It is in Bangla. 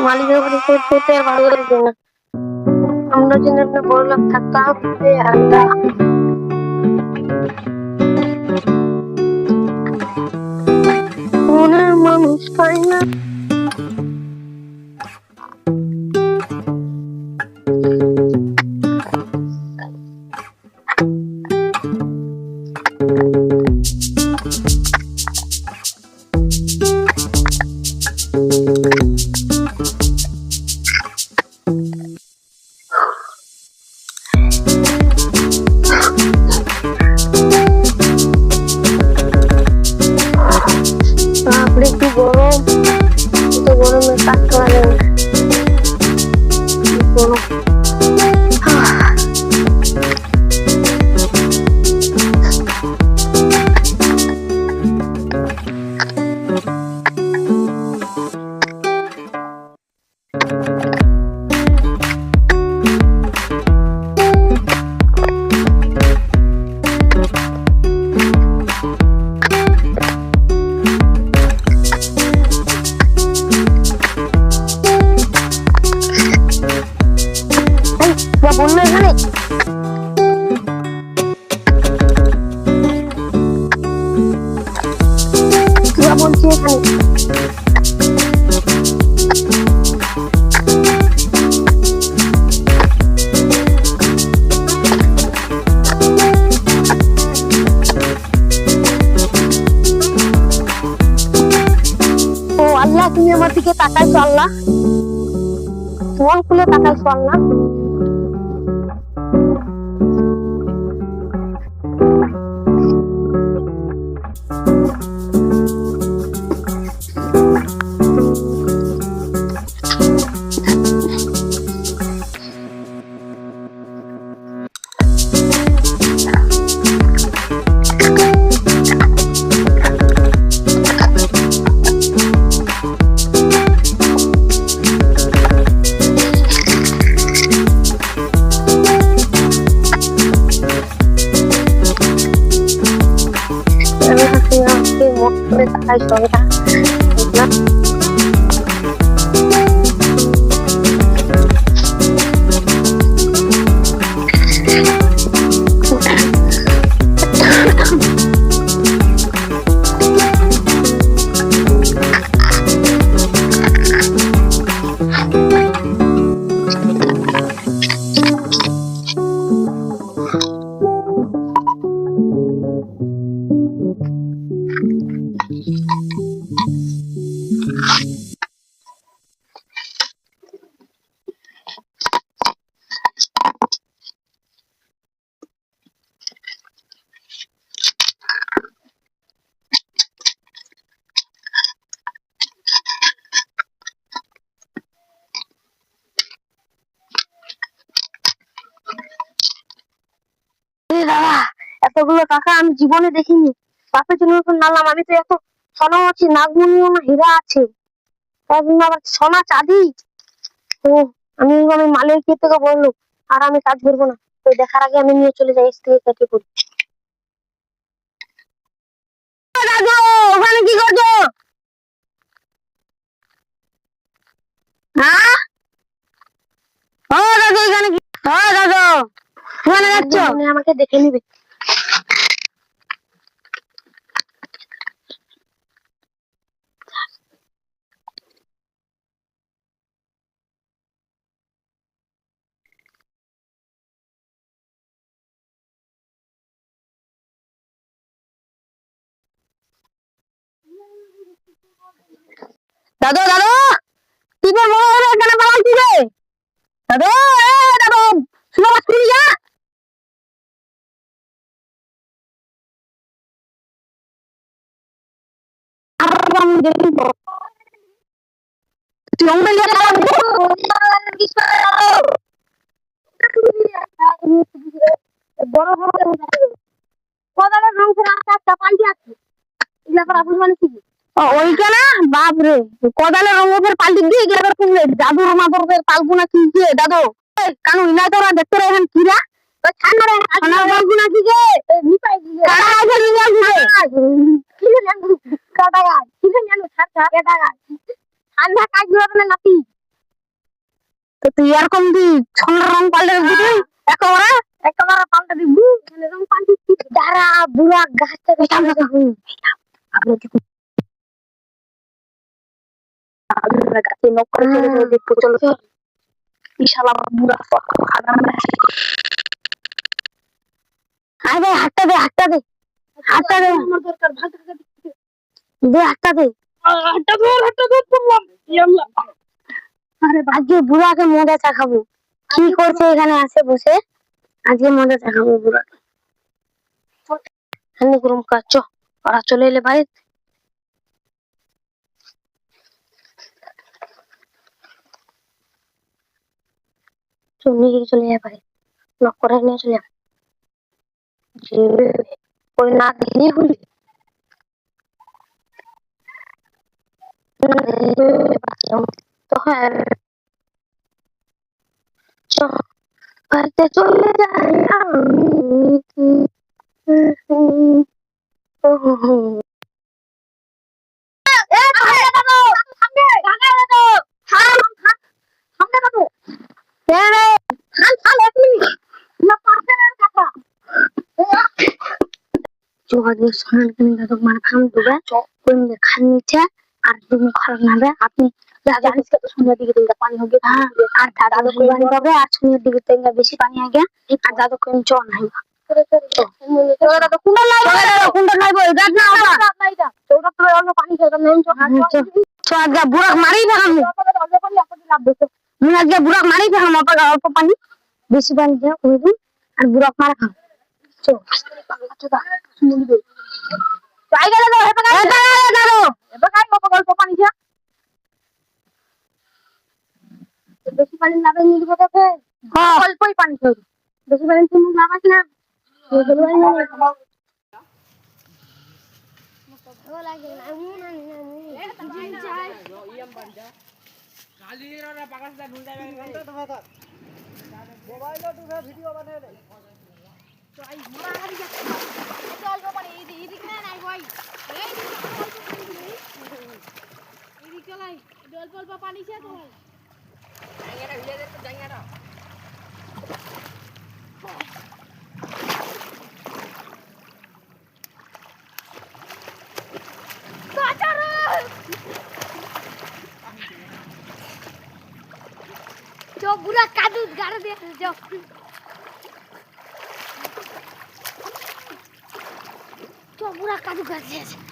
মালিকের বাড়ি খেতে আর ভালো লাগছে না। আমরা যদি একটা বড় লোক থাকতাম আমরা মনের মানুষ পাই না। বাপরে কি গরম, তো গরমে কাজ করা যাবে না। গরম বললো এখানে বলছি এখানে ও আল্লাহ, তুমি আমার দিকে তাকাইছো আল্লাহ, মন খুলে তাকাইছো আল্লাহ। করে তাকাইছো আল্লাহ। দাদা, এতগুলো টাকা আমি জীবনে দেখিনি। বাপের জন্য নালাম, আমি তো এত সোনা আছে, নাগমণিও না হীরা আছে, তার জন্য আবার সোনা চাঁদি। তো আমি মালিক থেকে বললো আর আমি কাজ করবো না, তো দেখার আগে আমি নিয়ে চলে যাই থেকে কেটে পড়ি। ওখানে কি করছো? হ্যাঁ ও দাদু, এখানে কি? হ্যাঁ দাদু, ওখানে যাচ্ছ? আমাকে দেখে নিবে। দাদু দাদু, কি করবো এখানে পালাচ্ছি রে দাদু। দাদু শুনো, স্কুল যা। বড় ওইখানে বাপরে কোদালের রঙের পাল্টি দিয়ে গেলে কুমড়ে দাদুর মাদুরের পালগুনা কি দিয়ে দাদু কারণ ইনা তোরা দেখতে এখন কিরা তো ছানারে ছানার পালগুনা কি যে নিপাই দিয়ে কাটা আছে নিয়া ঘুরে কি জানো কাটা গাছ কি জানো ঠান্ডা কাজ হবে না নাতি। তো তুই এরকম দি সোনার রং পাল্টে দিবি একেবারে পাল্টে দিবি রং পাল্টে দিবি দাঁড়া বুড়া গাছ থেকে সামনে দেখুন আপনি গাছে নক করে চলে চলে দেখবো চলো ইশালা বুড়া আরে হাতটা দে হাতটা দে হাতটা দে আমার দরকার ভাত দে হাতটা দে হাতটা দে বললাম ইয়াল্লা আরে আজকে বুড়াকে মজা চাখাবো কি করছে এখানে আসে বসে আজকে মজা চাখাবো বুড়াকে হানি গরম কাজ ওরা চলে এলে ভাই চলে যায় ভাই লক করে নিয়ে চলে যায় कोई ना नहीं हुई तो है करते चले जाएगा जो आगे सोनल के निकल तो मार फाम दुबे कोई मुझे खान नीचे আর তুমি খারাপ না হবে আপনি জানিস কত সুন্দর দিকে তুমি পানি হবে আর দাদা তো পানি পাবে আর সুন্দর দিকে তেঙ্গা বেশি পানি আগে আর দাদা কোন চল নাই তোরা তো কুন্ডা লাইবো গাছ না ওটা তোরা তো অন্য পানি খেতে নেন তো আগে বুড়া মারি না আমি মুই আগে বুড়া মারি না অল্প পানি বেশি পানি দাও ওই দিন আর বুড়া মারা খাও চল আচ্ছা শুনুন দে জায়গা দাও হেপে দাও এবার কাই অল্প পানি দিয়া বেশি পানি লাগে নি দিবে তো হ্যাঁ অল্পই পানি খাও বেশি পানি তুমি লাগাস না বেশি পানি না ভালো লাগে না এ জিম চাই ইয়াম বান্দা খালি এরা পাকাসটা ঢুঁড়াবে তো ভাতা মোবাইলে তো ভিডিও বানায় দে তো আই মোরা হারি যাচ্ছে এত অল্প পানি এদিক না নাই ভাই এই এদিক চলাই অল্প অল্প পানি ছে তো জাঙ্গারা ভিলে দে তো জাঙ্গারা जो बुरा कादू गाड़ दे जो बुरा कादू गाड़ दे